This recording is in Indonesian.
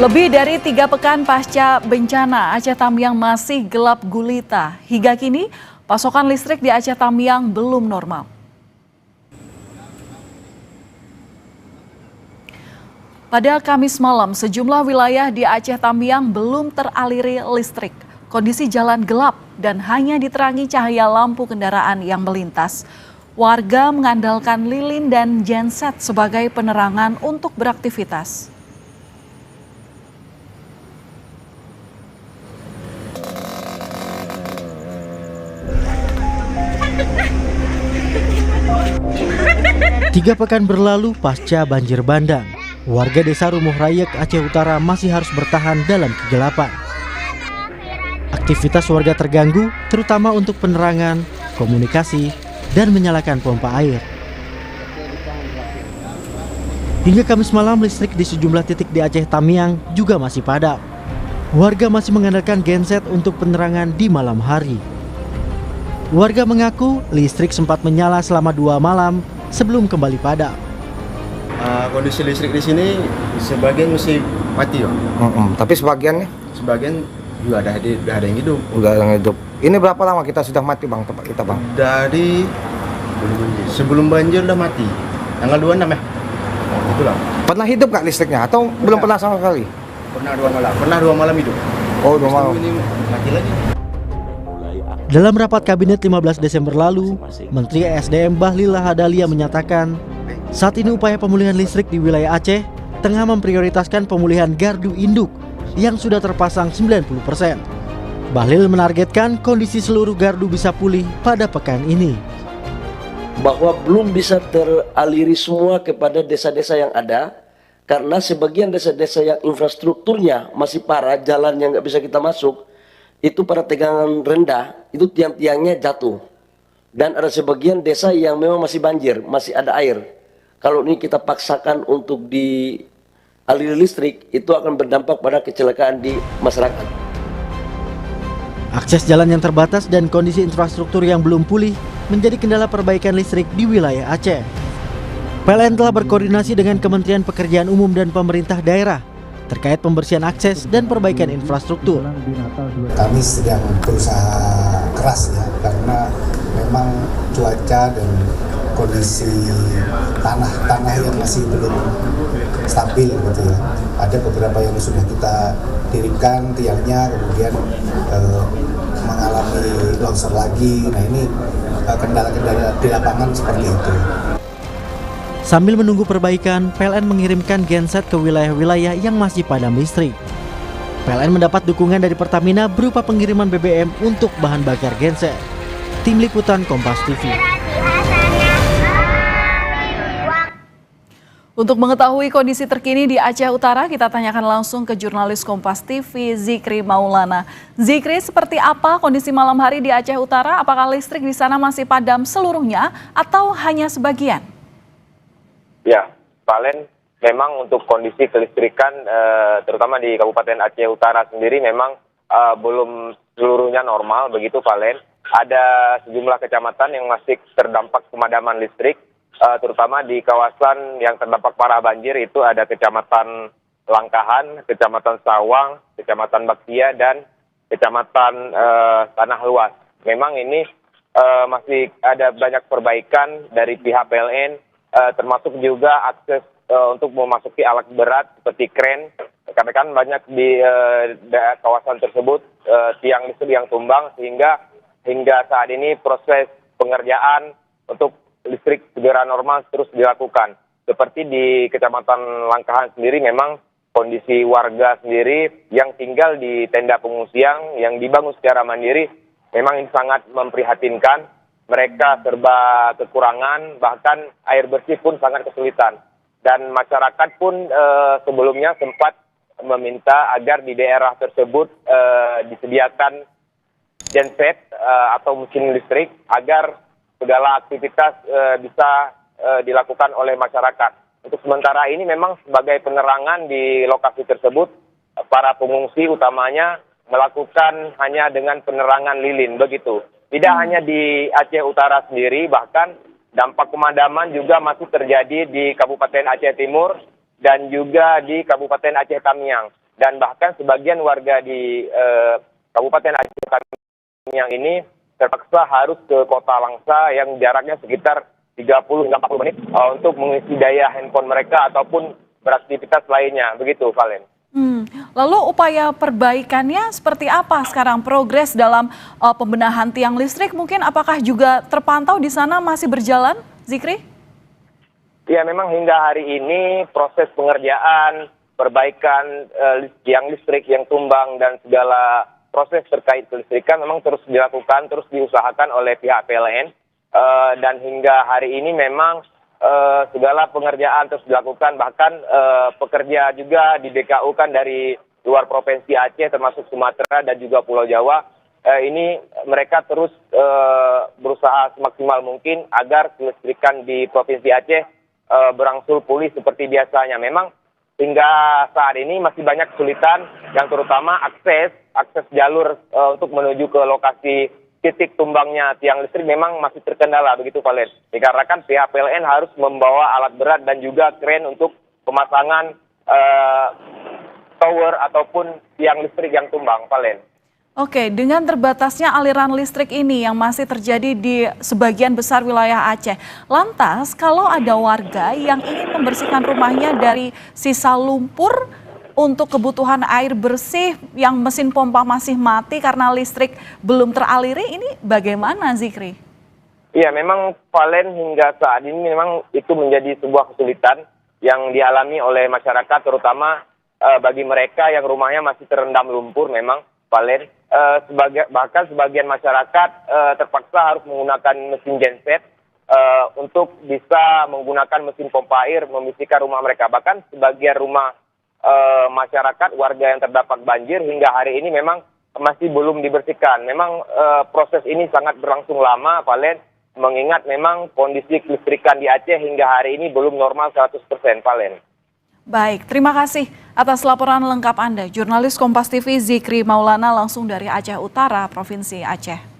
Lebih dari 3 pekan pasca bencana, Aceh Tamiang masih gelap gulita. Hingga kini, pasokan listrik di Aceh Tamiang belum normal. Pada Kamis malam, sejumlah wilayah di Aceh Tamiang belum teraliri listrik. Kondisi jalan gelap dan hanya diterangi cahaya lampu kendaraan yang melintas. Warga mengandalkan lilin dan genset sebagai penerangan untuk beraktivitas. Tiga pekan berlalu pasca banjir bandang, warga desa Rumuh Rayek, Aceh Utara masih harus bertahan dalam kegelapan. Aktivitas warga terganggu, terutama untuk penerangan, komunikasi, dan menyalakan pompa air. Hingga Kamis malam, listrik di sejumlah titik di Aceh Tamiang juga masih padam. Warga masih mengandalkan genset untuk penerangan di malam hari. Warga mengaku listrik sempat menyala selama 2 malam sebelum kembali padam. Kondisi listrik di sini sebagian masih mati, Bang. Tapi sebagiannya? Sebagian juga ada yang hidup. Udah yang hidup. Ini berapa lama kita sudah mati, Bang, tempat kita, Bang? Dari sebelum banjir udah mati. Tanggal 26 ya? Itulah. Pernah hidup nggak listriknya atau belum pernah sama sekali? Pernah 2 malam. Pernah 2 malam hidup. Oh, 2 malam. Ini mati lagi. Dalam rapat kabinet 15 Desember lalu, Menteri ESDM Bahlil Lahadalia menyatakan, saat ini upaya pemulihan listrik di wilayah Aceh tengah memprioritaskan pemulihan gardu induk yang sudah terpasang 90%. Bahlil menargetkan kondisi seluruh gardu bisa pulih pada pekan ini. Bahwa belum bisa teraliri semua kepada desa-desa yang ada, karena sebagian desa-desa yang infrastrukturnya masih parah, jalan yang nggak bisa kita masuk, itu pada tegangan rendah, itu tiang-tiangnya jatuh. Dan ada sebagian desa yang memang masih banjir, masih ada air. Kalau ini kita paksakan untuk dialiri listrik, itu akan berdampak pada kecelakaan di masyarakat. Akses jalan yang terbatas dan kondisi infrastruktur yang belum pulih menjadi kendala perbaikan listrik di wilayah Aceh. PLN telah berkoordinasi dengan Kementerian Pekerjaan Umum dan pemerintah daerah terkait pembersihan akses dan perbaikan infrastruktur. Kami sedang berusaha keras ya, karena memang cuaca dan kondisi tanah yang masih belum stabil gitu ya. Ada beberapa yang sudah kita dirikan tiangnya, kemudian mengalami longsor lagi. Nah ini kendala-kendala di lapangan seperti itu. Sambil menunggu perbaikan, PLN mengirimkan genset ke wilayah-wilayah yang masih padam listrik. PLN mendapat dukungan dari Pertamina berupa pengiriman BBM untuk bahan bakar genset. Tim Liputan Kompas TV. Untuk mengetahui kondisi terkini di Aceh Utara, kita tanyakan langsung ke jurnalis Kompas TV, Zikri Maulana. Zikri, seperti apa kondisi malam hari di Aceh Utara? Apakah listrik di sana masih padam seluruhnya atau hanya sebagian? Ya, Valen, memang untuk kondisi kelistrikan, terutama di Kabupaten Aceh Utara sendiri memang belum seluruhnya normal, begitu Valen. Ada sejumlah kecamatan yang masih terdampak pemadaman listrik, terutama di kawasan yang terdampak parah banjir itu ada Kecamatan Langkahan, Kecamatan Sawang, Kecamatan Baktia, dan Kecamatan Tanah Luas. Memang ini masih ada banyak perbaikan dari pihak PLN, termasuk juga akses untuk memasuki alat berat seperti kren, karena kan banyak di kawasan tersebut tiang listrik yang tumbang, sehingga hingga saat ini proses pengerjaan untuk listrik segera normal terus dilakukan. Seperti di Kecamatan Langkahan sendiri, memang kondisi warga sendiri yang tinggal di tenda pengungsian yang dibangun secara mandiri memang ini sangat memprihatinkan. Mereka serba kekurangan, bahkan air bersih pun sangat kesulitan. Dan masyarakat pun sebelumnya sempat meminta agar di daerah tersebut disediakan genset atau mesin listrik agar segala aktivitas bisa dilakukan oleh masyarakat. Untuk sementara ini memang sebagai penerangan di lokasi tersebut, para pengungsi utamanya melakukan hanya dengan penerangan lilin, begitu. Tidak hanya di Aceh Utara sendiri, bahkan dampak pemadaman juga masih terjadi di Kabupaten Aceh Timur dan juga di Kabupaten Aceh Tamiang. dan bahkan sebagian warga di Kabupaten Aceh Tamiang ini terpaksa harus ke Kota Langsa yang jaraknya sekitar 30 hingga 40 menit untuk mengisi daya handphone mereka ataupun beraktivitas lainnya. Begitu, Valen. Lalu upaya perbaikannya seperti apa sekarang? Progres dalam pembenahan tiang listrik mungkin apakah juga terpantau di sana masih berjalan, Zikri? Ya, memang hingga hari ini proses pengerjaan, perbaikan tiang listrik yang tumbang dan segala proses terkait kelistrikan memang terus dilakukan, terus diusahakan oleh pihak PLN. Dan hingga hari ini memang segala pengerjaan terus dilakukan, bahkan pekerja juga di BKU kan dari luar Provinsi Aceh termasuk Sumatera dan juga Pulau Jawa. Ini mereka terus berusaha semaksimal mungkin agar kelistrikan di Provinsi Aceh berangsur pulih seperti biasanya. Memang hingga saat ini masih banyak kesulitan yang terutama akses jalur untuk menuju ke lokasi titik tumbangnya tiang listrik memang masih terkendala, begitu Valen. Dikarenakan pihak PLN harus membawa alat berat dan juga kren untuk pemasangan tower ataupun tiang listrik yang tumbang, Valen. Oke, dengan terbatasnya aliran listrik ini yang masih terjadi di sebagian besar wilayah Aceh, lantas kalau ada warga yang ingin membersihkan rumahnya dari sisa lumpur untuk kebutuhan air bersih yang mesin pompa masih mati karena listrik belum teraliri, ini bagaimana, Zikri? Iya, memang Valen hingga saat ini memang itu menjadi sebuah kesulitan yang dialami oleh masyarakat, terutama bagi mereka yang rumahnya masih terendam lumpur. Memang Valen, bahkan sebagian masyarakat terpaksa harus menggunakan mesin genset untuk bisa menggunakan mesin pompa air membersihkan rumah mereka. Bahkan sebagian rumah masyarakat warga yang terdampak banjir hingga hari ini memang masih belum dibersihkan. Memang proses ini sangat berlangsung lama, Valen, mengingat memang kondisi kelistrikan di Aceh hingga hari ini belum normal 100%, Valen. Baik, terima kasih atas laporan lengkap Anda. Jurnalis Kompas TV Zikri Maulana langsung dari Aceh Utara, Provinsi Aceh.